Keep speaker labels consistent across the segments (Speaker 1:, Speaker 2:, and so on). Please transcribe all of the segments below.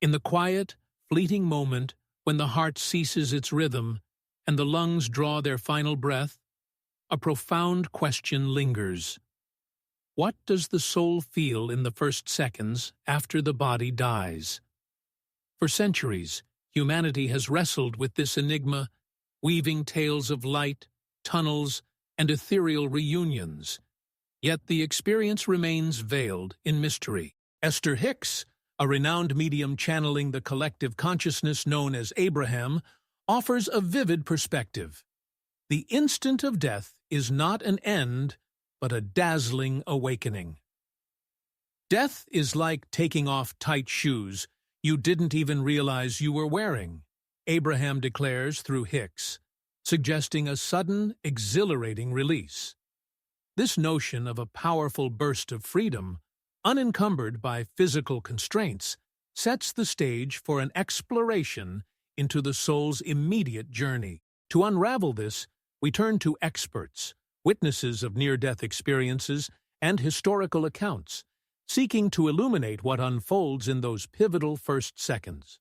Speaker 1: In the quiet, fleeting moment when the heart ceases its rhythm and the lungs draw their final breath, a profound question lingers. What does the soul feel in the first seconds after the body dies? For centuries, humanity has wrestled with this enigma, weaving tales of light, tunnels, and ethereal reunions. Yet the experience remains veiled in mystery. Esther Hicks, a renowned medium channeling the collective consciousness known as Abraham, offers a vivid perspective. The instant of death is not an end, but a dazzling awakening. Death is like taking off tight shoes you didn't even realize you were wearing, Abraham declares through Hicks, suggesting a sudden, exhilarating release. This notion of a powerful burst of freedom, unencumbered by physical constraints, sets the stage for an exploration into the soul's immediate journey. To unravel this, we turn to experts, witnesses of near-death experiences, and historical accounts, seeking to illuminate what unfolds in those pivotal first seconds.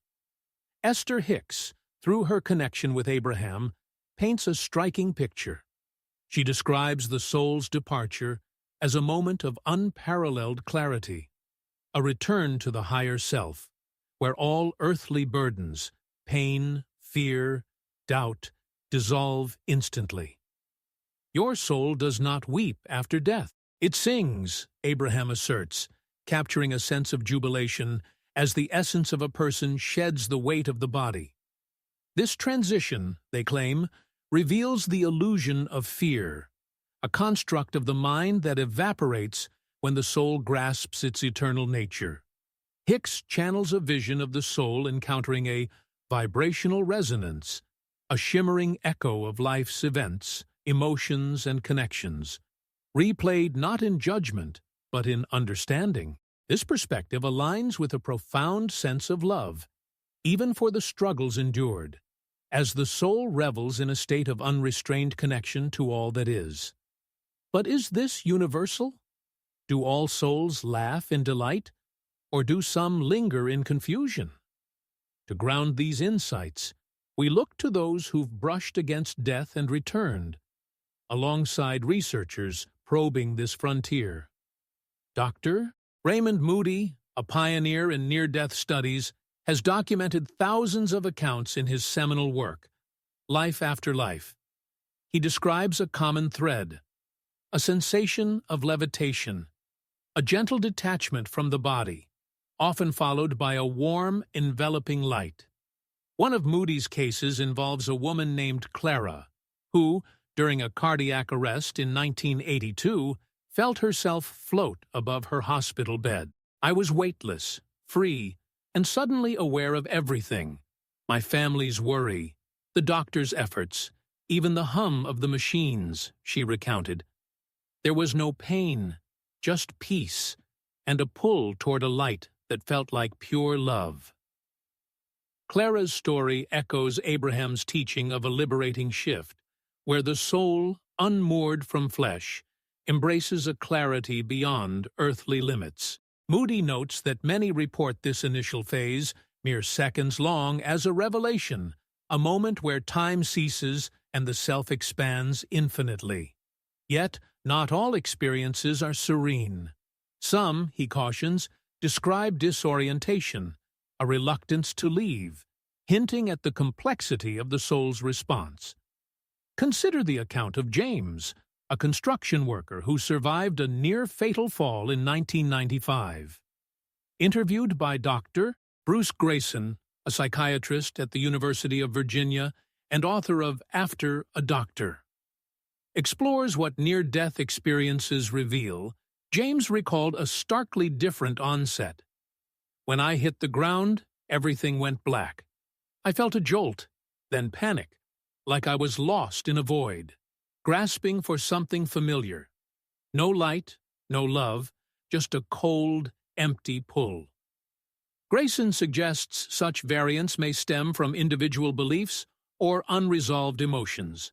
Speaker 1: Esther Hicks, through her connection with Abraham, paints a striking picture. She describes the soul's departure as a moment of unparalleled clarity, a return to the higher self, where all earthly burdens, pain, fear, doubt, dissolve instantly. Your soul does not weep after death. It sings, Abraham asserts, capturing a sense of jubilation as the essence of a person sheds the weight of the body. This transition, they claim, reveals the illusion of fear, a construct of the mind that evaporates when the soul grasps its eternal nature. Hicks channels a vision of the soul encountering a vibrational resonance, a shimmering echo of life's events, emotions, and connections, replayed not in judgment, but in understanding. This perspective aligns with a profound sense of love, even for the struggles endured, as the soul revels in a state of unrestrained connection to all that is. But is this universal? Do all souls laugh in delight, or do some linger in confusion? To ground these insights, we look to those who've brushed against death and returned, alongside researchers probing this frontier. Dr. Raymond Moody, a pioneer in near-death studies, has documented thousands of accounts in his seminal work, Life After Life. He describes a common thread, a sensation of levitation, a gentle detachment from the body, often followed by a warm, enveloping light. One of Moody's cases involves a woman named Clara, who, during a cardiac arrest in 1982, felt herself float above her hospital bed. I was weightless, free, and suddenly aware of everything. My family's worry, the doctor's efforts, even the hum of the machines, she recounted. There was no pain, just peace, and a pull toward a light that felt like pure love. Clara's story echoes Abraham's teaching of a liberating shift, where the soul, unmoored from flesh, embraces a clarity beyond earthly limits. Moody notes that many report this initial phase, mere seconds long, as a revelation, a moment where time ceases and the self expands infinitely. Yet, not all experiences are serene. Some, he cautions, describe disorientation, a reluctance to leave, hinting at the complexity of the soul's response. Consider the account of James, a construction worker who survived a near-fatal fall in 1995. Interviewed by Dr. Bruce Grayson, a psychiatrist at the University of Virginia and author of After a Doctor, explores what near-death experiences reveal, James recalled a starkly different onset. When I hit the ground, everything went black. I felt a jolt, then panic, like I was lost in a void, grasping for something familiar. No light, no love, just a cold, empty pull. Grayson suggests such variance may stem from individual beliefs or unresolved emotions,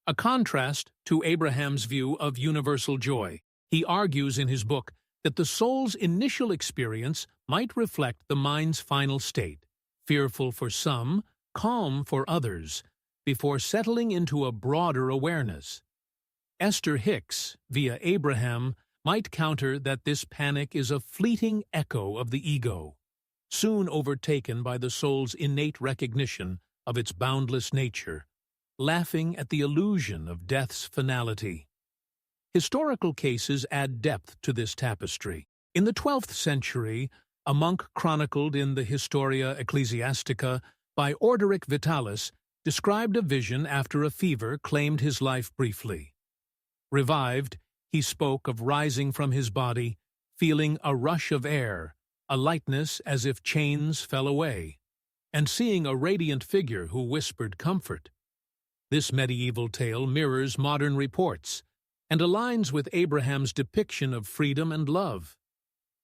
Speaker 1: a contrast to Abraham's view of universal joy. He argues in his book, that the soul's initial experience might reflect the mind's final state, fearful for some, calm for others, before settling into a broader awareness. Esther Hicks, via Abraham, might counter that this panic is a fleeting echo of the ego, soon overtaken by the soul's innate recognition of its boundless nature, laughing at the illusion of death's finality. Historical cases add depth to this tapestry. In the 12th century, a monk chronicled in the Historia Ecclesiastica by Orderic Vitalis described a vision after a fever claimed his life briefly. Revived, he spoke of rising from his body, feeling a rush of air, a lightness as if chains fell away, and seeing a radiant figure who whispered comfort. This medieval tale mirrors modern reports and aligns with Abraham's depiction of freedom and love.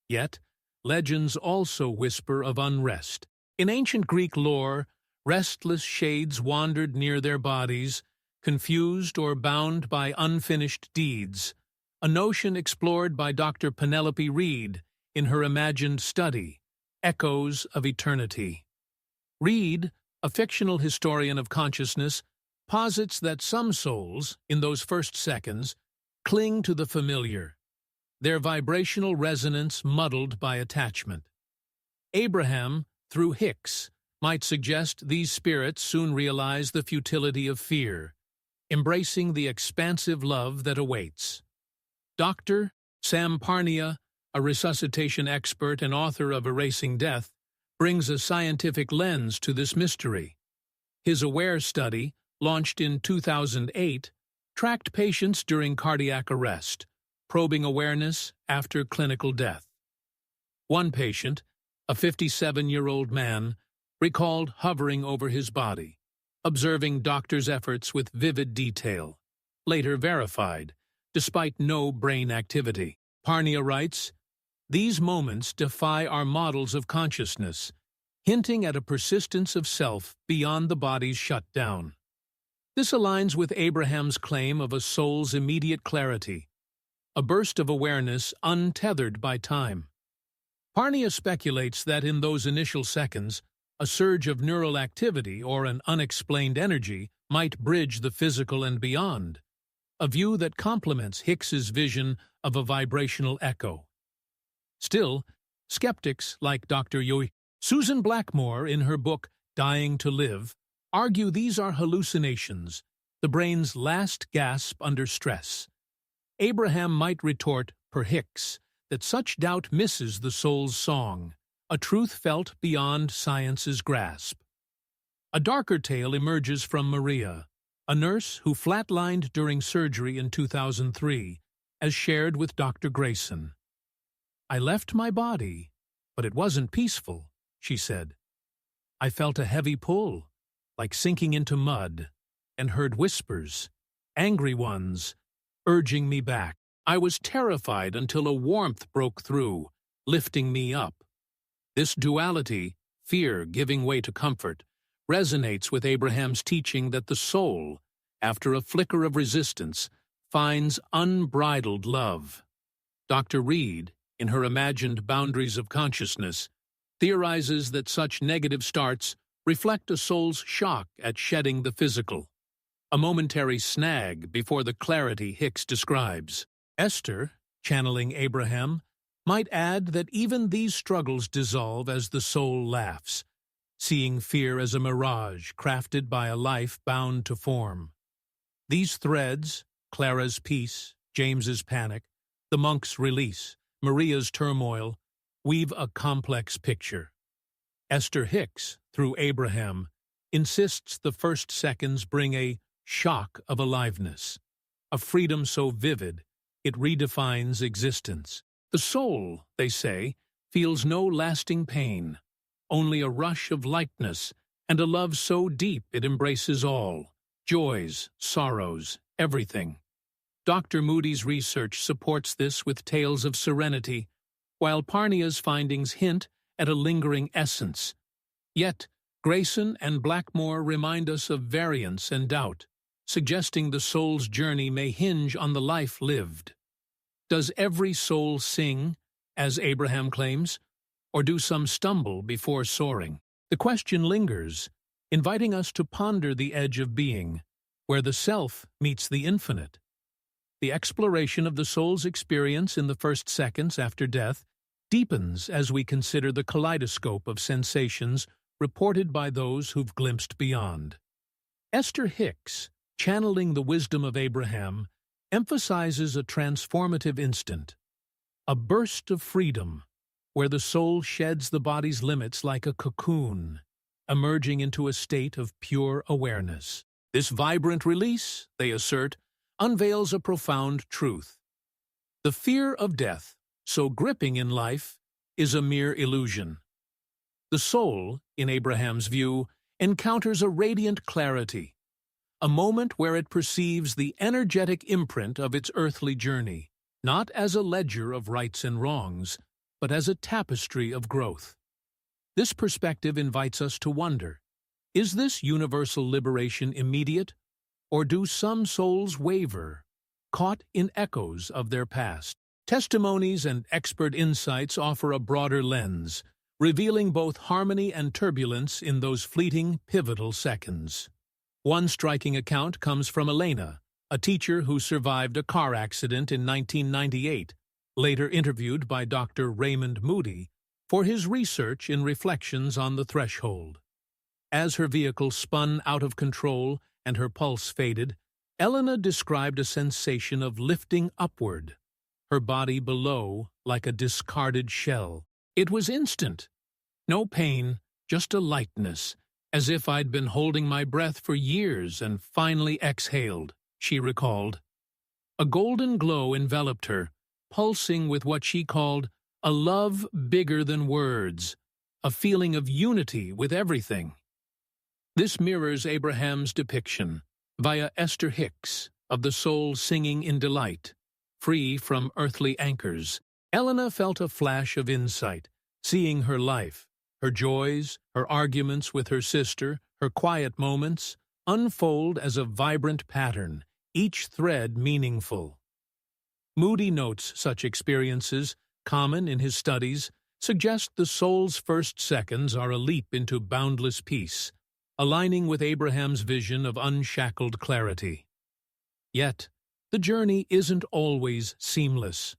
Speaker 1: Yet, legends also whisper of unrest. In ancient Greek lore, restless shades wandered near their bodies, confused or bound by unfinished deeds, a notion explored by Dr. Penelope Reed in her imagined study, Echoes of Eternity. Reed, a fictional historian of consciousness, posits that some souls, in those first seconds, cling to the familiar, their vibrational resonance muddled by attachment. Abraham, through Hicks, might suggest these spirits soon realize the futility of fear, embracing the expansive love that awaits. Dr. Sam Parnia, a resuscitation expert and author of Erasing Death, brings a scientific lens to this mystery. His AWARE study, launched in 2008, tracked patients during cardiac arrest, probing awareness after clinical death. One patient, a 57-year-old man, recalled hovering over his body, observing doctors' efforts with vivid detail, later verified, despite no brain activity. Parnia writes, "These moments defy our models of consciousness, hinting at a persistence of self beyond the body's shutdown." This aligns with Abraham's claim of a soul's immediate clarity, a burst of awareness untethered by time. Parnia speculates that in those initial seconds, a surge of neural activity or an unexplained energy might bridge the physical and beyond, a view that complements Hicks's vision of a vibrational echo. Still, skeptics like Dr. Susan Blackmore, in her book Dying to Live, argue these are hallucinations, the brain's last gasp under stress. Abraham might retort, per Hicks, that such doubt misses the soul's song, a truth felt beyond science's grasp. A darker tale emerges from Maria, a nurse who flatlined during surgery in 2003, as shared with Dr. Grayson. "I left my body, but it wasn't peaceful," she said. "I felt a heavy pull, like sinking into mud, and heard whispers, angry ones, urging me back. I was terrified until a warmth broke through, lifting me up." This duality, fear giving way to comfort, resonates with Abraham's teaching that the soul, after a flicker of resistance, finds unbridled love. Dr. Reed, in her imagined Boundaries of Consciousness, theorizes that such negative starts reflect a soul's shock at shedding the physical, a momentary snag before the clarity Hicks describes. Esther, channeling Abraham, might add that even these struggles dissolve as the soul laughs, seeing fear as a mirage crafted by a life bound to form. These threads, Clara's peace, James's panic, the monk's release, Maria's turmoil, weave a complex picture. Esther Hicks, through Abraham, insists the first seconds bring a shock of aliveness, a freedom so vivid it redefines existence. The soul, they say, feels no lasting pain, only a rush of lightness and a love so deep it embraces all, joys, sorrows, everything. Dr. Moody's research supports this with tales of serenity, while Parnia's findings hint at a lingering essence. Yet, Grayson and Blackmore remind us of variance and doubt, suggesting the soul's journey may hinge on the life lived. Does every soul sing, as Abraham claims, or do some stumble before soaring? The question lingers, inviting us to ponder the edge of being, where the self meets the infinite. The exploration of the soul's experience in the first seconds after death deepens as we consider the kaleidoscope of sensations reported by those who've glimpsed beyond. Esther Hicks, channeling the wisdom of Abraham, emphasizes a transformative instant, a burst of freedom, where the soul sheds the body's limits like a cocoon, emerging into a state of pure awareness. This vibrant release, they assert, unveils a profound truth. The fear of death, so gripping in life, is a mere illusion. The soul, in Abraham's view, encounters a radiant clarity, a moment where it perceives the energetic imprint of its earthly journey, not as a ledger of rights and wrongs, but as a tapestry of growth. This perspective invites us to wonder, is this universal liberation immediate, or do some souls waver, caught in echoes of their past? Testimonies and expert insights offer a broader lens, revealing both harmony and turbulence in those fleeting, pivotal seconds. One striking account comes from Elena, a teacher who survived a car accident in 1998, later interviewed by Dr. Raymond Moody for his research in reflections on the threshold. As her vehicle spun out of control and her pulse faded, Elena described a sensation of lifting upward, her body below like a discarded shell. It was instant. No pain, just a lightness, as if I'd been holding my breath for years and finally exhaled, she recalled. A golden glow enveloped her, pulsing with what she called a love bigger than words, a feeling of unity with everything. This mirrors Abraham's depiction, via Esther Hicks, of the soul singing in delight, free from earthly anchors. Elena felt a flash of insight, seeing her life, her joys, her arguments with her sister, her quiet moments, unfold as a vibrant pattern, each thread meaningful. Moody notes such experiences, common in his studies, suggest the soul's first seconds are a leap into boundless peace, aligning with Abraham's vision of unshackled clarity. Yet, the journey isn't always seamless.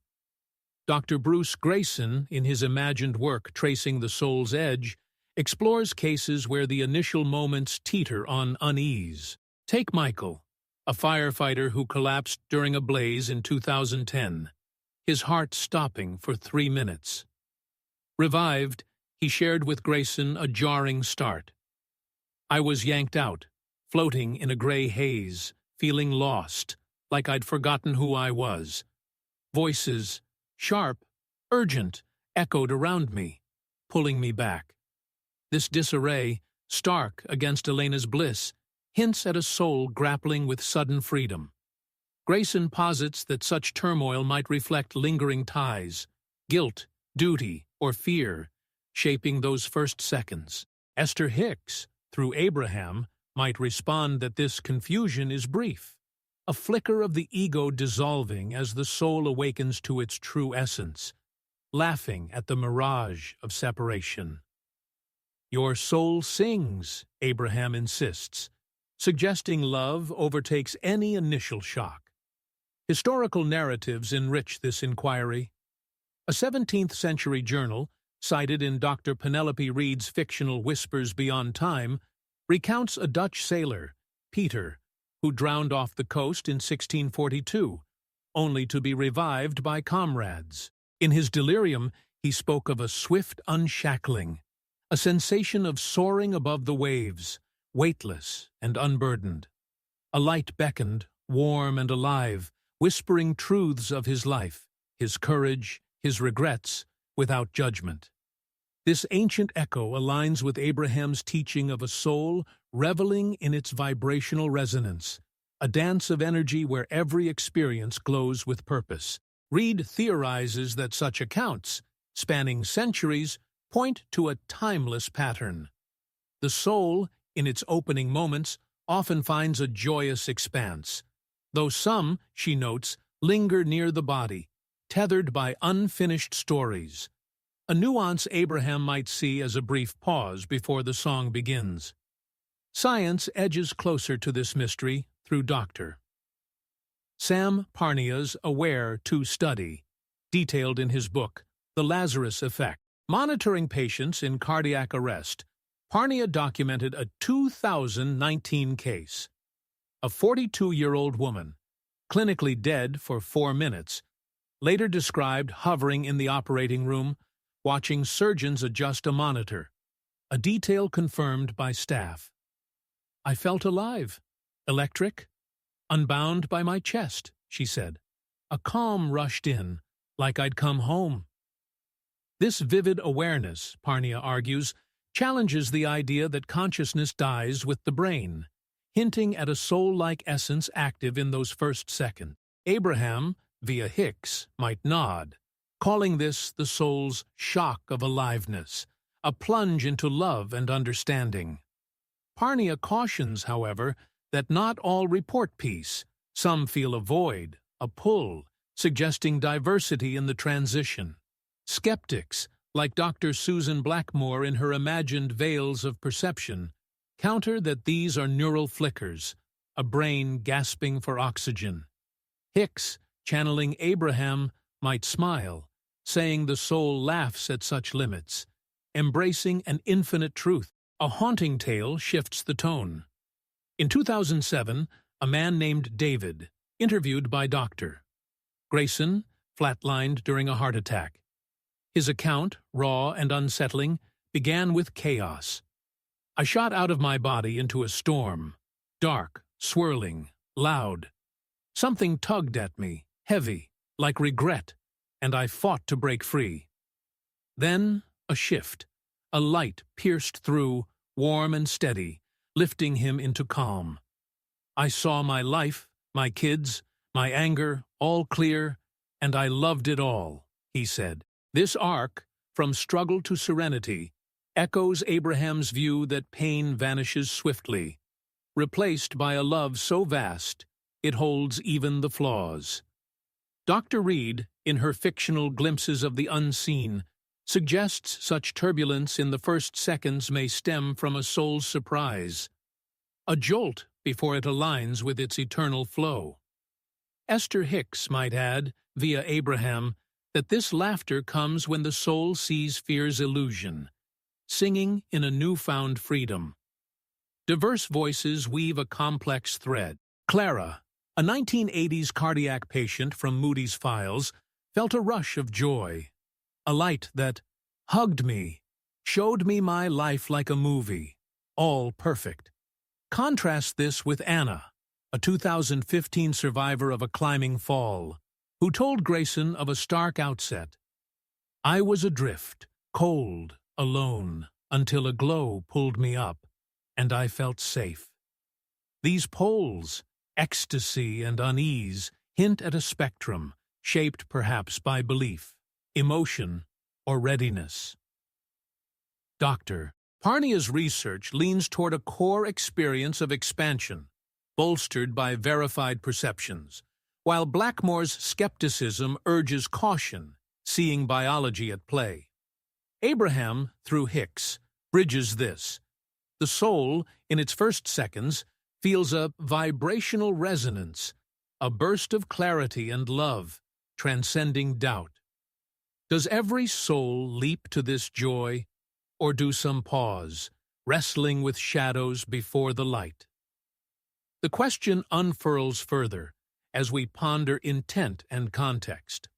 Speaker 1: Dr. Bruce Grayson, in his imagined work Tracing the Soul's Edge, explores cases where the initial moments teeter on unease. Take Michael, a firefighter who collapsed during a blaze in 2010, his heart stopping for 3 minutes. Revived, he shared with Grayson a jarring start. I was yanked out, floating in a gray haze, feeling lost, like I'd forgotten who I was. Voices, sharp, urgent, echoed around me, pulling me back. This disarray, stark against Elena's bliss, hints at a soul grappling with sudden freedom. Grayson posits that such turmoil might reflect lingering ties, guilt, duty, or fear, shaping those first seconds. Esther Hicks, through Abraham, might respond that this confusion is brief, a flicker of the ego dissolving as the soul awakens to its true essence, laughing at the mirage of separation. Your soul sings, Abraham insists, suggesting love overtakes any initial shock. Historical narratives enrich this inquiry. A 17th-century journal, cited in Dr. Penelope Reed's fictional Whispers Beyond Time, recounts a Dutch sailor, Peter, who drowned off the coast in 1642, only to be revived by comrades. In his delirium, he spoke of a swift unshackling, a sensation of soaring above the waves, weightless and unburdened. A light beckoned, warm and alive, whispering truths of his life, his courage, his regrets, without judgment. This ancient echo aligns with Abraham's teaching of a soul reveling in its vibrational resonance, a dance of energy where every experience glows with purpose. Reed theorizes that such accounts, spanning centuries, point to a timeless pattern. The soul, in its opening moments, often finds a joyous expanse, though some, she notes, linger near the body, tethered by unfinished stories, a nuance Abraham might see as a brief pause before the song begins. Science edges closer to this mystery through Dr. Sam Parnia's Aware to Study, detailed in his book, The Lazarus Effect. Monitoring patients in cardiac arrest, Parnia documented a 2019 case. A 42-year-old woman, clinically dead for 4 minutes, later described hovering in the operating room, watching surgeons adjust a monitor, a detail confirmed by staff. "I felt alive, electric, unbound by my chest," she said. "A calm rushed in, like I'd come home." This vivid awareness, Parnia argues, challenges the idea that consciousness dies with the brain, hinting at a soul-like essence active in those first seconds. Abraham, via Hicks, might nod, calling this the soul's shock of aliveness, a plunge into love and understanding. Parnia cautions, however, that not all report peace. Some feel a void, a pull, suggesting diversity in the transition. Skeptics, like Dr. Susan Blackmore in her imagined veils of perception, counter that these are neural flickers, a brain gasping for oxygen. Hicks, channeling Abraham, might smile, saying the soul laughs at such limits, embracing an infinite truth. A haunting tale shifts the tone. In 2007, a man named David, interviewed by Dr. Grayson, flatlined during a heart attack. His account, raw and unsettling, began with chaos. "I shot out of my body into a storm, dark, swirling, loud. Something tugged at me, heavy, like regret, and I fought to break free. Then, a shift. A light pierced through, warm and steady, lifting him into calm. I saw my life, my kids, my anger, all clear, and I loved it all," he said. This arc, from struggle to serenity, echoes Abraham's view that pain vanishes swiftly, replaced by a love so vast it holds even the flaws. Dr. Reed, in her fictional Glimpses of the Unseen, suggests such turbulence in the first seconds may stem from a soul's surprise, a jolt before it aligns with its eternal flow. Esther Hicks might add, via Abraham, that this laughter comes when the soul sees fear's illusion, singing in a newfound freedom. Diverse voices weave a complex thread. Clara, a 1980s cardiac patient from Moody's files, felt a rush of joy. A light that hugged me, showed me my life like a movie, all perfect. Contrast this with Anna, a 2015 survivor of a climbing fall, who told Grayson of a stark outset. "I was adrift, cold, alone, until a glow pulled me up, and I felt safe." These poles, ecstasy and unease, hint at a spectrum, shaped perhaps by belief, emotion, or readiness. Dr. Parnia's research leans toward a core experience of expansion, bolstered by verified perceptions, while Blackmore's skepticism urges caution, seeing biology at play. Abraham, through Hicks, bridges this. The soul, in its first seconds, feels a vibrational resonance, a burst of clarity and love, transcending doubt. Does every soul leap to this joy, or do some pause, wrestling with shadows before the light? The question unfurls further as we ponder intent and context.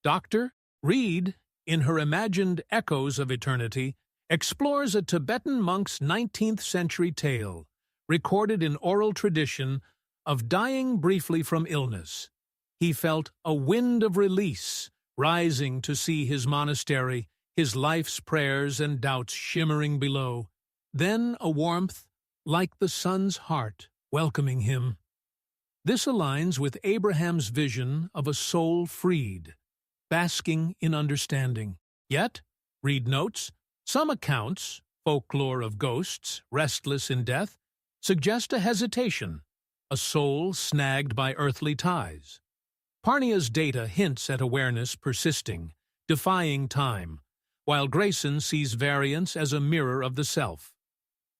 Speaker 1: Dr. Reed, in her imagined Echoes of Eternity, explores a Tibetan monk's 19th-century tale, recorded in oral tradition, of dying briefly from illness. He felt a wind of release, rising to see his monastery, his life's prayers and doubts shimmering below, then a warmth like the sun's heart welcoming him. This aligns with Abraham's vision of a soul freed, basking in understanding. Yet, Reed notes, some accounts, folklore of ghosts, restless in death, suggest a hesitation, a soul snagged by earthly ties. Parnia's data hints at awareness persisting, defying time, while Grayson sees variance as a mirror of the self.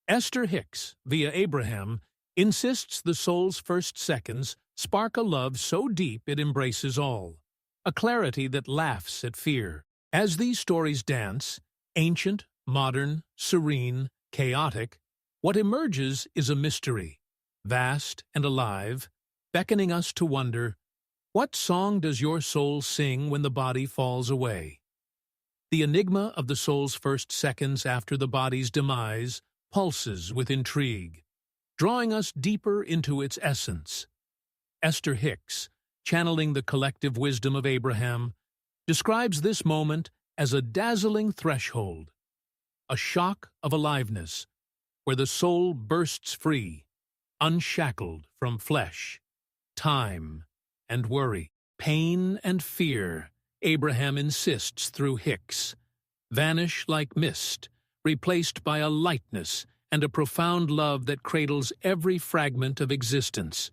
Speaker 1: Esther Hicks, via Abraham, insists the soul's first seconds spark a love so deep it embraces all, a clarity that laughs at fear. As these stories dance, ancient, modern, serene, chaotic, what emerges is a mystery, vast and alive, beckoning us to wonder, what song does your soul sing when the body falls away? The enigma of the soul's first seconds after the body's demise pulses with intrigue, drawing us deeper into its essence. Esther Hicks, channeling the collective wisdom of Abraham, describes this moment as a dazzling threshold, a shock of aliveness, where the soul bursts free, unshackled from flesh, time, and worry. Pain and fear, Abraham insists through Hicks, vanish like mist, replaced by a lightness and a profound love that cradles every fragment of existence.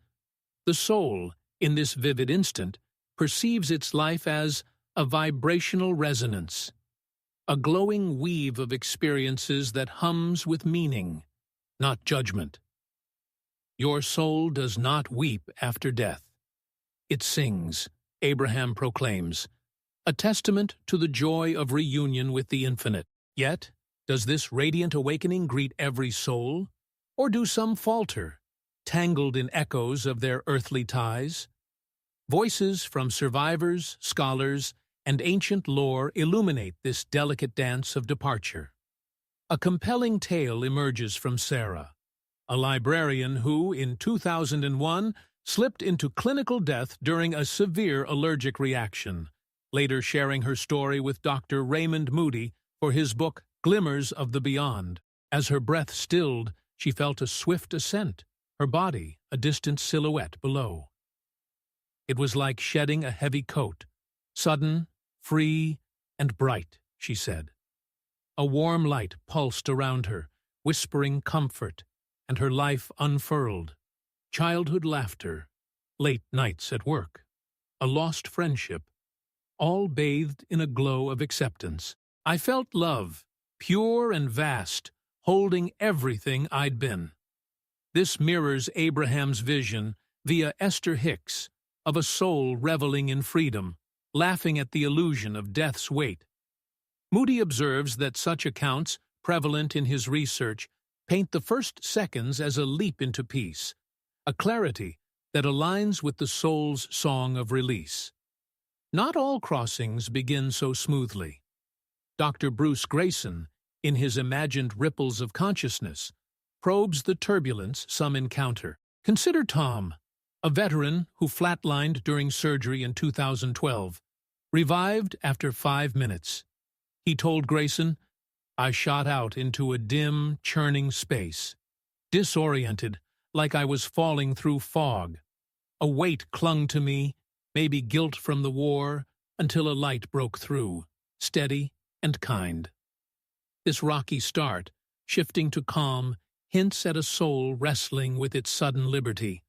Speaker 1: The soul, in this vivid instant, perceives its life as a vibrational resonance, a glowing weave of experiences that hums with meaning, not judgment. Your soul does not weep after death. It sings, Abraham proclaims, a testament to the joy of reunion with the infinite. Yet, does this radiant awakening greet every soul, or do some falter, tangled in echoes of their earthly ties? Voices from survivors, scholars, and ancient lore illuminate this delicate dance of departure. A compelling tale emerges from Sarah, a librarian who, in 2001, slipped into clinical death during a severe allergic reaction, later sharing her story with Dr. Raymond Moody for his book Glimmers of the Beyond. As her breath stilled, she felt a swift ascent, her body a distant silhouette below. It was like shedding a heavy coat, sudden, free, and bright, she said. A warm light pulsed around her, whispering comfort, and her life unfurled. Childhood laughter, late nights at work, a lost friendship, all bathed in a glow of acceptance. I felt love, pure and vast, holding everything I'd been. This mirrors Abraham's vision, via Esther Hicks, of a soul reveling in freedom, laughing at the illusion of death's weight. Moody observes that such accounts, prevalent in his research, paint the first seconds as a leap into peace, a clarity that aligns with the soul's song of release. Not all crossings begin so smoothly. Dr. Bruce Grayson, in his imagined Ripples of Consciousness, probes the turbulence some encounter. Consider Tom, a veteran who flatlined during surgery in 2012, revived after 5 minutes. He told Grayson, "I shot out into a dim, churning space, disoriented, like I was falling through fog. A weight clung to me, maybe guilt from the war, until a light broke through, steady and kind." This rocky start, shifting to calm, hints at a soul wrestling with its sudden liberty.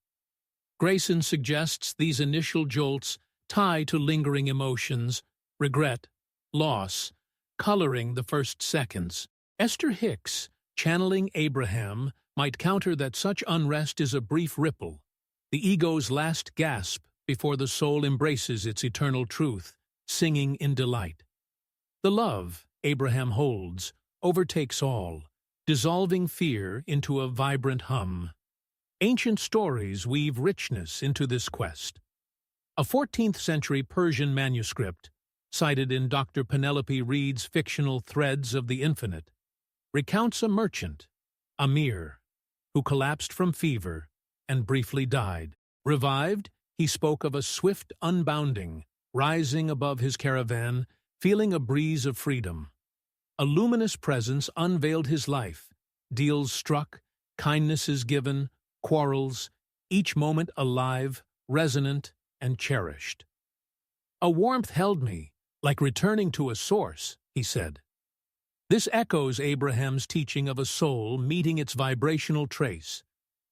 Speaker 1: Grayson suggests these initial jolts tie to lingering emotions, regret, loss, coloring the first seconds. Esther Hicks, channeling Abraham, might counter that such unrest is a brief ripple, the ego's last gasp before the soul embraces its eternal truth, singing in delight. The love Abraham holds overtakes all, dissolving fear into a vibrant hum. Ancient stories weave richness into this quest. A 14th-century Persian manuscript, cited in Dr. Penelope Reed's fictional Threads of the Infinite, recounts a merchant, Amir, who collapsed from fever and briefly died. Revived, he spoke of a swift unbounding, rising above his caravan, feeling a breeze of freedom. A luminous presence unveiled his life, deals struck, kindnesses given, quarrels, each moment alive, resonant, and cherished. "A warmth held me, like returning to a source," he said. This echoes Abraham's teaching of a soul meeting its vibrational trace,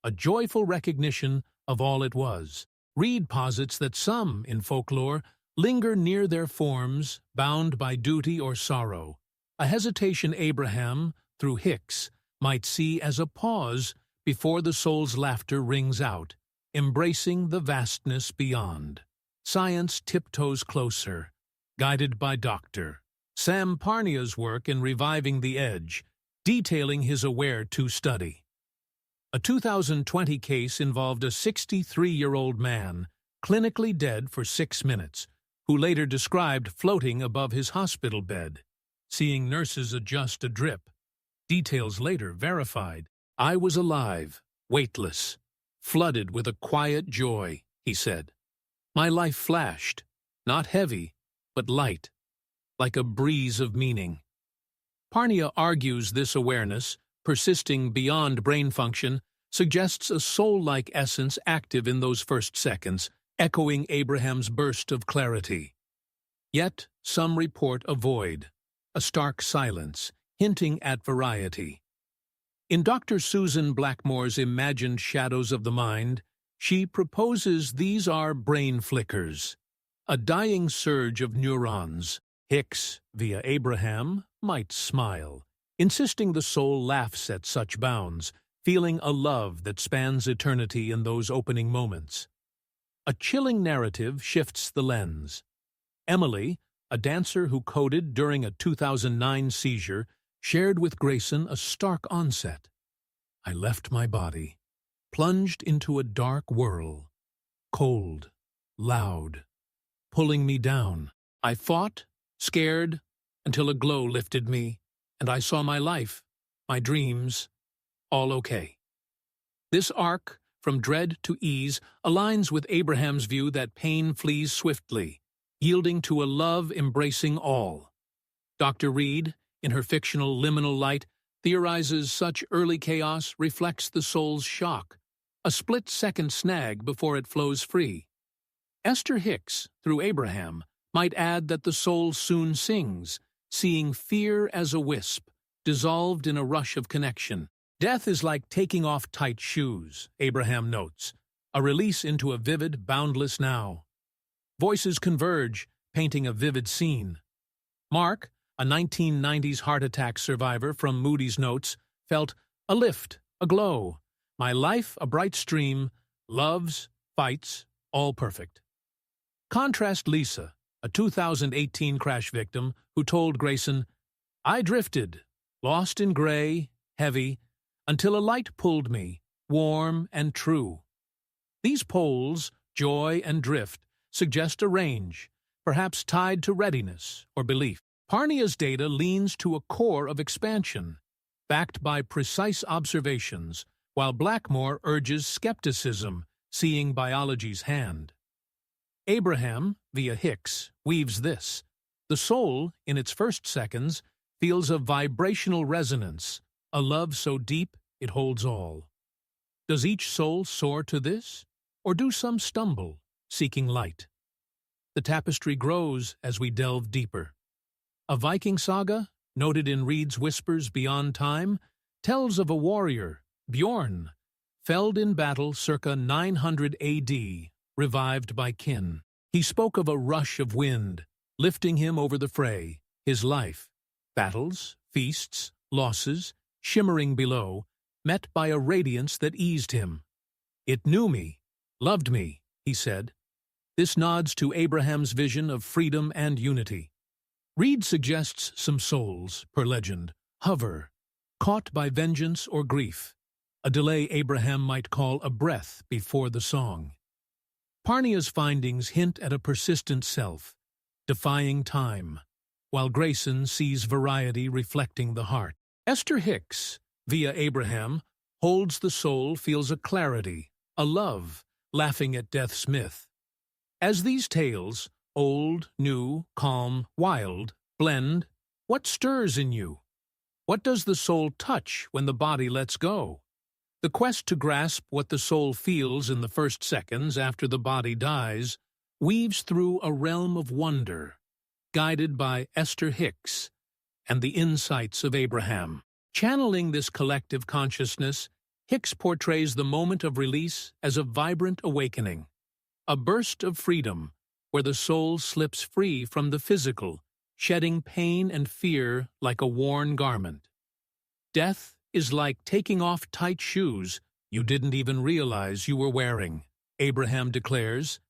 Speaker 1: a joyful recognition of all it was. Reed posits that some, in folklore, linger near their forms, bound by duty or sorrow, a hesitation Abraham, through Hicks, might see as a pause before the soul's laughter rings out, embracing the vastness beyond. Science tiptoes closer, guided by Dr. Sam Parnia's work in Reviving the Edge, detailing his aware-to study. A 2020 case involved a 63-year-old man, clinically dead for 6 minutes, who later described floating above his hospital bed, seeing nurses adjust a drip. Details later verified. "I was alive, weightless, flooded with a quiet joy," he said. "My life flashed, not heavy, but light, like a breeze of meaning." Parnia argues this awareness, persisting beyond brain function, suggests a soul-like essence active in those first seconds, echoing Abraham's burst of clarity. Yet some report a void, a stark silence, hinting at variety. In Dr. Susan Blackmore's Imagined Shadows of the Mind, she proposes these are brain flickers, a dying surge of neurons. Hicks, via Abraham, might smile, insisting the soul laughs at such bounds, feeling a love that spans eternity in those opening moments. A chilling narrative shifts the lens. Emily, a dancer who coded during a 2009 seizure, shared with Grayson a stark onset. "I left my body, plunged into a dark whirl, cold, loud, pulling me down. I fought, scared, until a glow lifted me, and I saw my life, my dreams, all okay." This arc, from dread to ease, aligns with Abraham's view that pain flees swiftly, yielding to a love embracing all. Dr. Reed, in her fictional Liminal Light, theorizes such early chaos reflects the soul's shock, a split-second snag before it flows free. Esther Hicks, through Abraham, might add that the soul soon sings, seeing fear as a wisp, dissolved in a rush of connection. "Death is like taking off tight shoes," Abraham notes, a release into a vivid, boundless now. Voices converge, painting a vivid scene. Mark, a 1990s heart attack survivor from Moody's notes, felt a lift, a glow. "My life a bright stream, loves, fights, all perfect." Contrast Lisa, a 2018 crash victim, who told Grayson, "I drifted, lost in gray, heavy, until a light pulled me, warm and true." These poles, joy and drift, suggest a range, perhaps tied to readiness or belief. Parnia's data leans to a core of expansion, backed by precise observations, while Blackmore urges skepticism, seeing biology's hand. Abraham, via Hicks, weaves this. The soul, in its first seconds, feels a vibrational resonance, a love so deep it holds all. Does each soul soar to this, or do some stumble, seeking light? The tapestry grows as we delve deeper. A Viking saga, noted in Reed's Whispers Beyond Time, tells of a warrior, Bjorn, felled in battle circa 900 AD, revived by kin. He spoke of a rush of wind, lifting him over the fray, his life, battles, feasts, losses, shimmering below, met by a radiance that eased him. "It knew me, loved me," he said. This nods to Abraham's vision of freedom and unity. Reed suggests some souls, per legend, hover, caught by vengeance or grief, a delay Abraham might call a breath before the song. Parnia's findings hint at a persistent self, defying time, while Grayson sees variety reflecting the heart. Esther Hicks, via Abraham, holds the soul feels a clarity, a love, laughing at death's myth. As these tales, old, new, calm, wild, blend, what stirs in you? What does the soul touch when the body lets go? The quest to grasp what the soul feels in the first seconds after the body dies weaves through a realm of wonder, guided by Esther Hicks and the insights of Abraham. Channeling this collective consciousness, Hicks portrays the moment of release as a vibrant awakening. a burst of freedom, where the soul slips free from the physical, shedding pain and fear like a worn garment. Death is like taking off tight shoes you didn't even realize you were wearing, Abraham declares,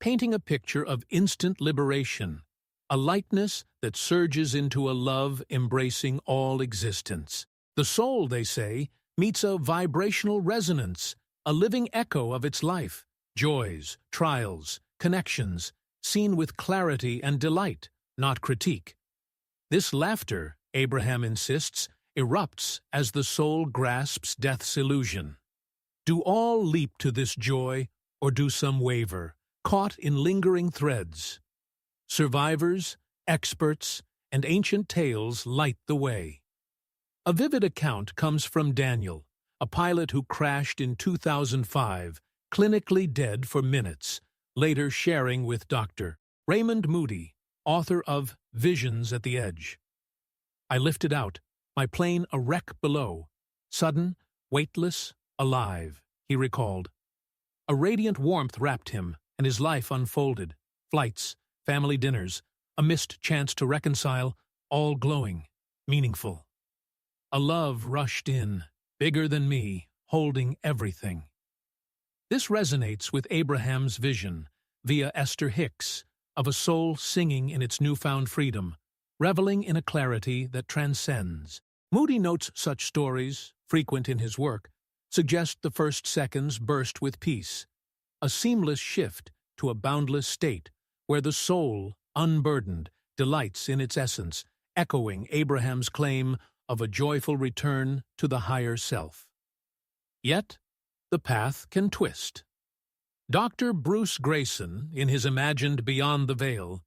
Speaker 1: painting a picture of instant liberation, a lightness that surges into a love embracing all existence. The soul, they say, meets a vibrational resonance, a living echo of its life, joys, trials, connections, seen with clarity and delight, not critique. This laughter, Abraham insists, erupts as the soul grasps death's illusion. Do all leap to this joy, or do some waver, caught in lingering threads? Survivors, experts, and ancient tales light the way. A vivid account comes from Daniel, a pilot who crashed in 2005, clinically dead for minutes, later sharing with Dr. Raymond Moody, author of Visions at the Edge. I lifted out, my plane a wreck below, sudden, weightless, alive, he recalled. A radiant warmth wrapped him, and his life unfolded. Flights, family dinners, a missed chance to reconcile, all glowing, meaningful. A love rushed in, bigger than me, holding everything. This resonates with Abraham's vision, via Esther Hicks, of a soul singing in its newfound freedom, reveling in a clarity that transcends. Moody notes such stories, frequent in his work, suggest the first seconds burst with peace, a seamless shift to a boundless state where the soul, unburdened, delights in its essence, echoing Abraham's claim of a joyful return to the higher self. Yet, the path can twist. Dr. Bruce Grayson, in his imagined Beyond the Veil,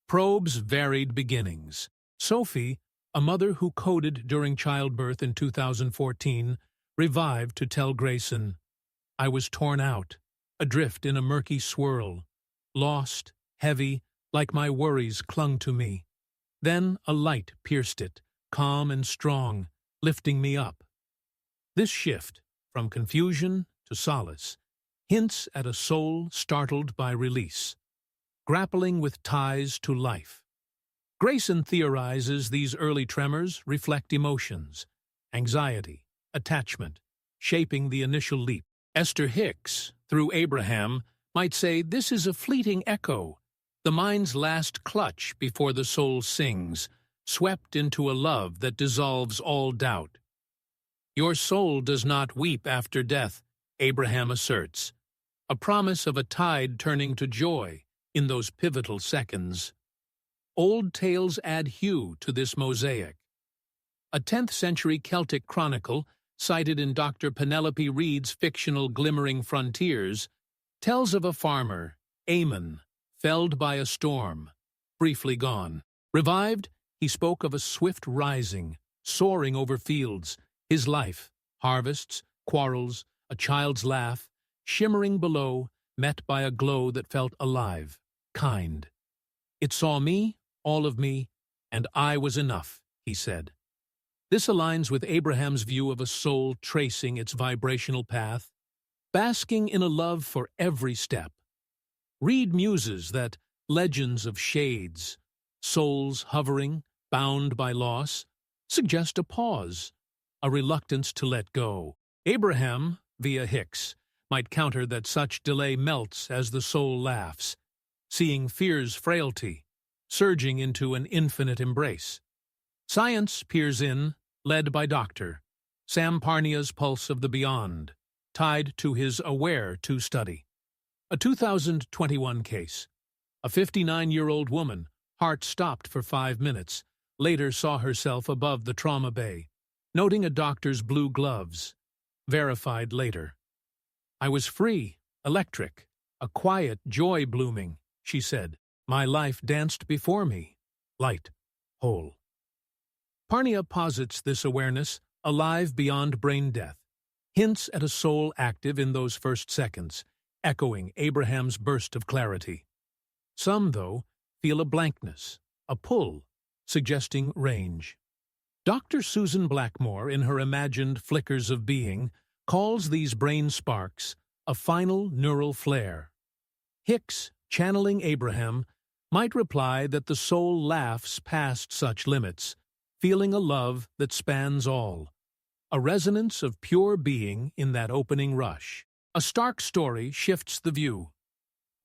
Speaker 1: probes varied beginnings. Sophie, a mother who coded during childbirth in 2014, revived to tell Grayson, "I was torn out, adrift in a murky swirl, lost, heavy, like my worries clung to me. Then a light pierced it, calm and strong, lifting me up." This shift, from confusion to solace, hints at a soul startled by release, grappling with ties to life. Grayson theorizes these early tremors reflect emotions, anxiety, attachment, shaping the initial leap. Esther Hicks, through Abraham, might say this is a fleeting echo, the mind's last clutch before the soul sings, swept into a love that dissolves all doubt. Your soul does not weep after death, Abraham asserts, a promise of a tide turning to joy in those pivotal seconds. Old tales add hue to this mosaic. A 10th-century Celtic chronicle, cited in Dr. Penelope Reed's fictional Glimmering Frontiers, tells of a farmer, Ammon, felled by a storm, briefly gone. Revived, he spoke of a swift rising, soaring over fields, his life, harvests, quarrels, a child's laugh, shimmering below, met by a glow that felt alive, kind. It saw me, all of me, and I was enough, he said. This aligns with Abraham's view of a soul tracing its vibrational path, basking in a love for every step. Reed muses that legends of shades, souls hovering, bound by loss, suggest a pause, a reluctance to let go. Abraham, via Hicks, might counter that such delay melts as the soul laughs, seeing fear's frailty, surging into an infinite embrace. Science peers in, led by Dr. Sam Parnia's Pulse of the Beyond, tied to his Aware 2 study. A 2021 case. A 59-year-old woman, heart stopped for 5 minutes, later saw herself above the trauma bay, noting a doctor's blue gloves. Verified later. "I was free, electric, a quiet joy blooming," she said. "My life danced before me, light, whole." Parnia posits this awareness, alive beyond brain death, hints at a soul active in those first seconds, echoing Abraham's burst of clarity. Some, though, feel a blankness, a pull, suggesting range. Dr. Susan Blackmore, in her imagined Flickers of Being, calls these brain sparks a final neural flare. Hicks, channeling Abraham, might reply that the soul laughs past such limits, feeling a love that spans all, a resonance of pure being in that opening rush. A stark story shifts the view.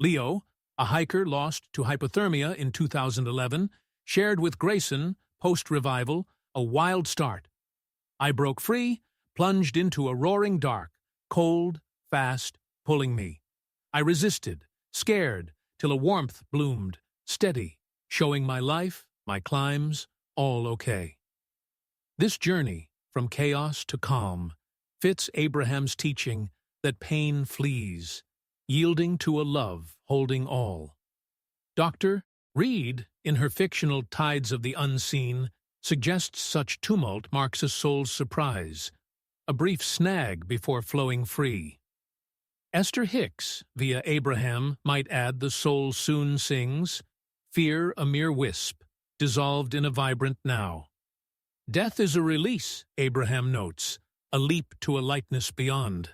Speaker 1: Leo, a hiker lost to hypothermia in 2011, shared with Grayson, post-revival, a wild start. I broke free, plunged into a roaring dark, cold, fast, pulling me. I resisted, scared, till a warmth bloomed, steady, showing my life, my climbs, all okay. This journey, from chaos to calm, fits Abraham's teaching that pain flees, yielding to a love holding all. Dr. Reed, in her fictional Tides of the Unseen, suggests such tumult marks a soul's surprise, a brief snag before flowing free. Esther Hicks, via Abraham, might add the soul soon sings, fear a mere wisp, dissolved in a vibrant now. Death is a release, Abraham notes, a leap to a lightness beyond.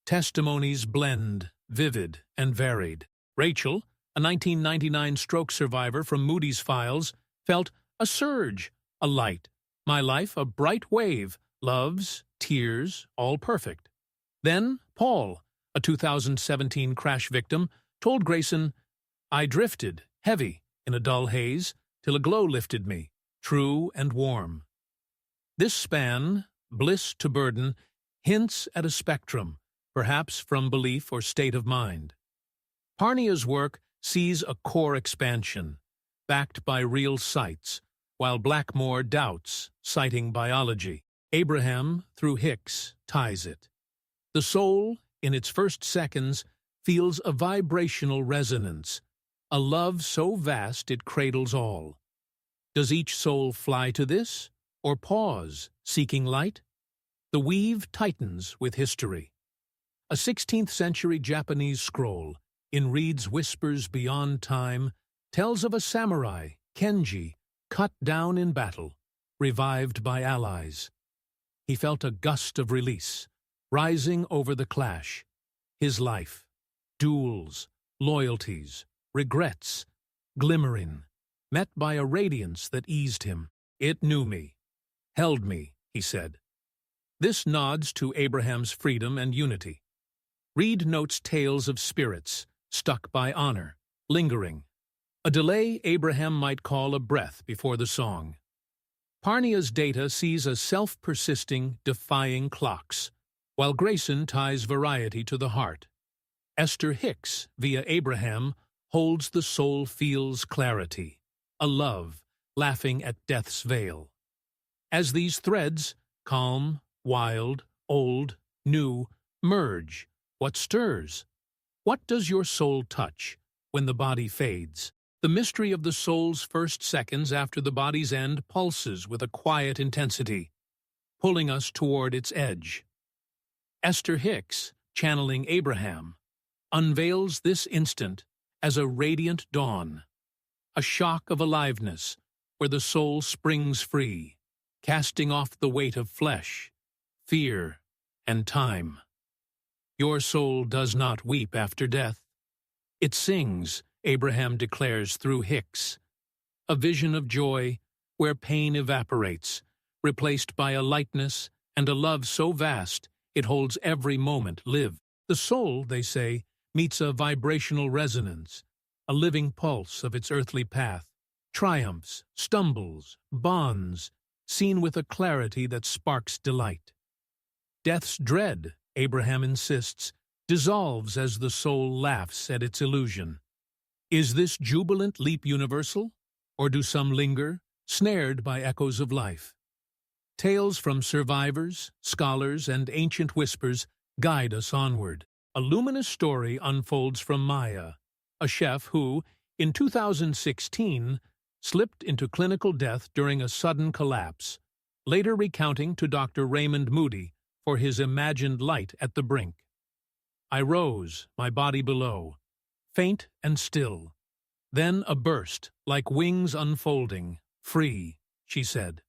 Speaker 1: Testimonies blend, vivid and varied. Rachel, a 1999 stroke survivor from Moody's files, felt a surge, a light. My life a bright wave, loves, tears, all perfect. Then Paul, a 2017 crash victim, told Grayson, I drifted, heavy, in a dull haze, till a glow lifted me, true and warm. This span, bliss to burden, hints at a spectrum, perhaps from belief or state of mind. Parnia's work sees a core expansion, backed by real sights, while Blackmore doubts, citing biology. Abraham, through Hicks, ties it. The soul, in its first seconds, feels a vibrational resonance, a love so vast it cradles all. Does each soul fly to this, or pause, seeking light? The weave tightens with history. A 16th-century Japanese scroll, in Reed's Whispers Beyond Time, tells of a samurai, Kenji, cut down in battle, revived by allies. He felt a gust of release, rising over the clash. His life, duels, loyalties, regrets, glimmering, met by a radiance that eased him. It knew me, held me, he said. This nods to Abraham's freedom and unity. Reed notes tales of spirits, stuck by honor, lingering. A delay Abraham might call a breath before the song. Parnia's data sees a self-persisting, defying clocks, while Grayson ties variety to the heart. Esther Hicks, via Abraham, holds the soul feels clarity, a love laughing at death's veil. As these threads, calm, wild, old, new, merge, what stirs? What does your soul touch when the body fades? The mystery of the soul's first seconds after the body's end pulses with a quiet intensity, pulling us toward its edge. Esther Hicks, channeling Abraham, unveils this instant as a radiant dawn, a shock of aliveness where the soul springs free, casting off the weight of flesh, fear, and time. Your soul does not weep after death. It sings, Abraham declares through Hicks, a vision of joy where pain evaporates, replaced by a lightness and a love so vast it holds every moment lived. The soul, they say, meets a vibrational resonance, a living pulse of its earthly path, triumphs, stumbles, bonds, seen with a clarity that sparks delight. Death's dread, Abraham insists, dissolves as the soul laughs at its illusion. Is this jubilant leap universal, or do some linger, snared by echoes of life? Tales from survivors, scholars, and ancient whispers guide us onward. A luminous story unfolds from Maya, a chef who, in 2016, slipped into clinical death during a sudden collapse, later recounting to Dr. Raymond Moody for his imagined light at the brink. I rose, my body below, faint and still. Then a burst, like wings unfolding, free, she said.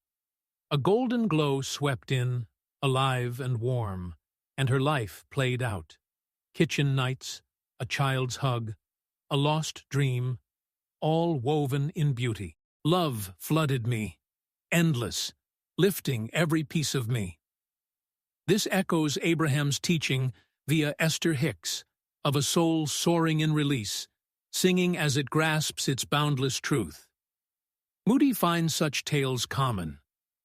Speaker 1: A golden glow swept in, alive and warm, and her life played out. Kitchen nights, a child's hug, a lost dream, all woven in beauty. Love flooded me, endless, lifting every piece of me. This echoes Abraham's teaching via Esther Hicks of a soul soaring in release, singing as it grasps its boundless truth. Moody finds such tales common.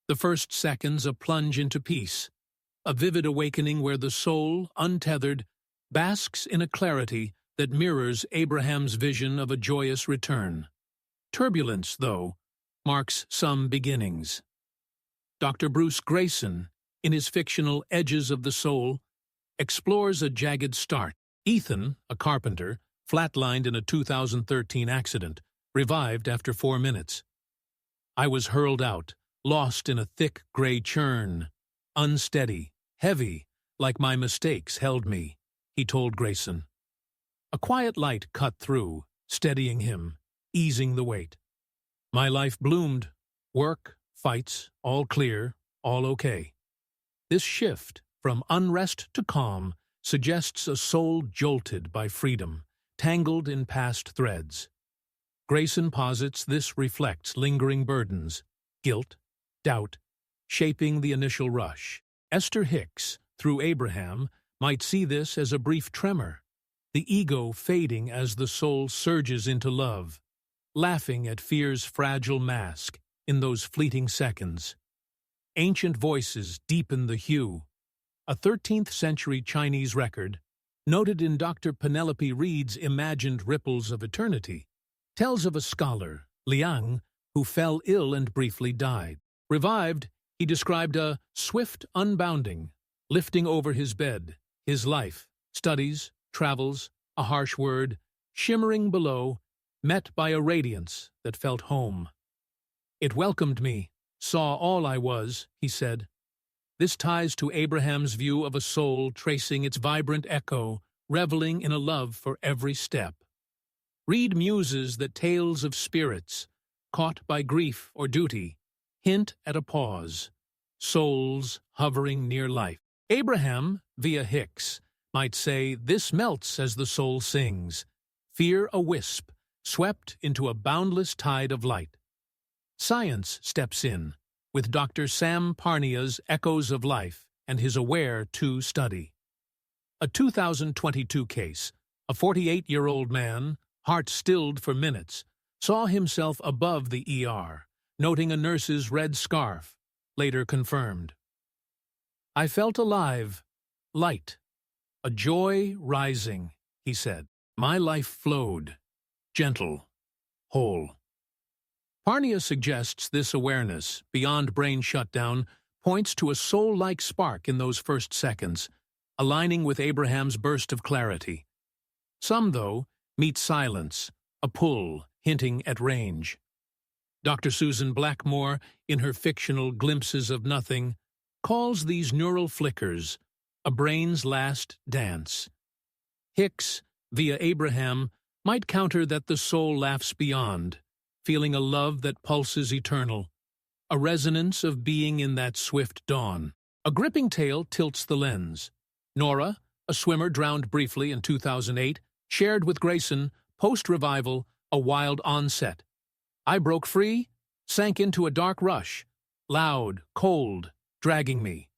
Speaker 1: The first seconds a plunge into peace, a vivid awakening where the soul, untethered, basks in a clarity that mirrors Abraham's vision of a joyous return. Turbulence, though, marks some beginnings. Dr. Bruce Grayson, in his fictional Edges of the Soul, explores a jagged start. Ethan, a carpenter, flatlined in a 2013 accident, revived after 4 minutes. I was hurled out, lost in a thick gray churn, unsteady, heavy, like my mistakes held me, he told Grayson. A quiet light cut through, steadying him, easing the weight. My life bloomed. Work, fights, all clear, all okay. This shift, from unrest to calm, suggests a soul jolted by freedom, tangled in past threads. Grayson posits this reflects lingering burdens, guilt, doubt, shaping the initial rush. Esther Hicks, through Abraham, might see this as a brief tremor, the ego fading as the soul surges into love, laughing at fear's fragile mask in those fleeting seconds. Ancient voices deepen the hue. A 13th-century Chinese record, noted in Dr. Penelope Reed's Imagined Ripples of Eternity, tells of a scholar, Liang, who fell ill and briefly died. Revived, he described a swift unbounding, lifting over his bed, his life, studies, travels, a harsh word, shimmering below, met by a radiance that felt home. It welcomed me, saw all I was, he said. This ties to Abraham's view of a soul tracing its vibrant echo, reveling in a love for every step. Reed muses that tales of spirits, caught by grief or duty, hint at a pause, souls hovering near life. Abraham, via Hicks, might say this melts as the soul sings, fear a wisp, swept into a boundless tide of light. Science steps in, with Dr. Sam Parnia's Echoes of Life and his Aware 2 study. A 2022 case, a 48-year-old man, heart stilled for minutes, saw himself above the ER, noting a nurse's red scarf, later confirmed. I felt alive, light, a joy rising, he said. My life flowed, gentle, whole. Parnia suggests this awareness, beyond brain shutdown, points to a soul-like spark in those first seconds, aligning with Abraham's burst of clarity. Some, though, meet silence, a pull hinting at range. Dr. Susan Blackmore, in her fictional Glimpses of Nothing, calls these neural flickers a brain's last dance. Hicks, via Abraham, might counter that the soul laughs beyond, feeling a love that pulses eternal, a resonance of being in that swift dawn. A gripping tale tilts the lens. Nora, a swimmer drowned briefly in 2008, shared with Grayson, post-revival, a wild onset. I broke free, sank into a dark rush, loud, cold, dragging me.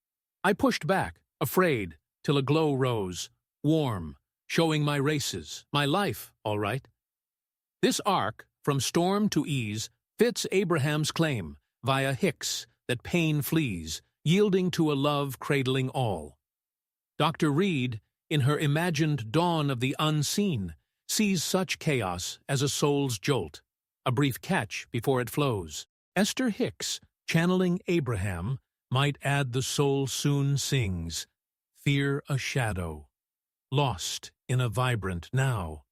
Speaker 1: I pushed back, afraid, till a glow rose, warm, showing my races, my life, all right. This arc, from storm to ease, fits Abraham's claim, via Hicks, that pain flees, yielding to a love cradling all. Dr. Reed, in her imagined Dawn of the Unseen, sees such chaos as a soul's jolt, a brief catch before it flows. Esther Hicks, channeling Abraham, might add the soul soon sings, fear a shadow, lost in a vibrant now.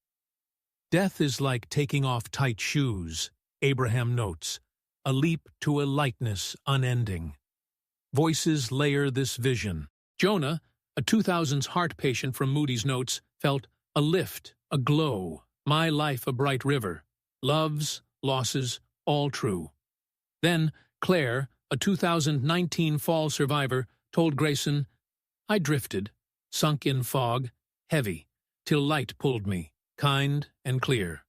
Speaker 1: Death is like taking off tight shoes, Abraham notes, a leap to a lightness unending. Voices layer this vision. Jonah, a 2000s heart patient from Moody's notes, felt a lift, a glow, my life a bright river, loves, losses, all true. Then Claire, a 2019 fall survivor, told Grayson, I drifted, sunk in fog, heavy, till light pulled me. kind and clear.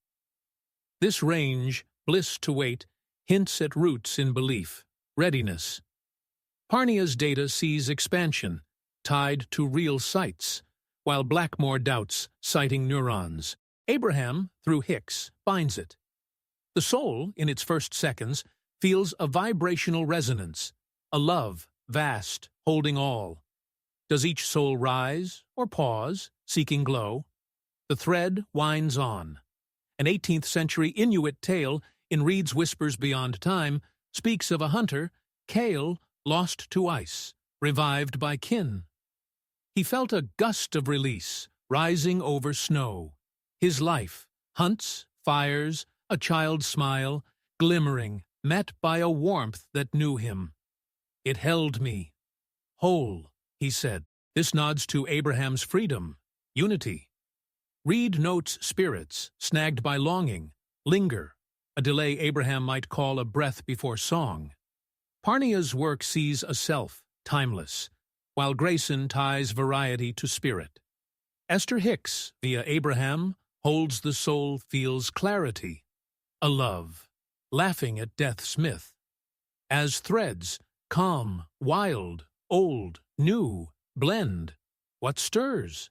Speaker 1: This range, bliss to wait, hints at roots in belief, readiness. Parnia's data sees expansion, tied to real sights, while Blackmore doubts, citing neurons. Abraham, through Hicks, finds it. The soul, in its first seconds, feels a vibrational resonance, a love, vast, holding all. Does each soul rise or pause, seeking glow? The thread winds on. An 18th-century Inuit tale, in Reed's Whispers Beyond Time, speaks of a hunter, Cale, lost to ice, revived by kin. He felt a gust of release, rising over snow. His life, hunts, fires, a child's smile, glimmering, met by a warmth that knew him. It held me. Whole, he said. This nods to Abraham's freedom, unity. Reed notes spirits, snagged by longing, linger, a delay Abraham might call a breath before song. Parnia's work sees a self, timeless, while Grayson ties variety to spirit. Esther Hicks, via Abraham, holds the soul feels clarity, a love, laughing at death's myth. As threads, calm, wild, old, new, blend, what stirs?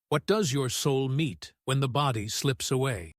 Speaker 1: What does your soul meet when the body slips away?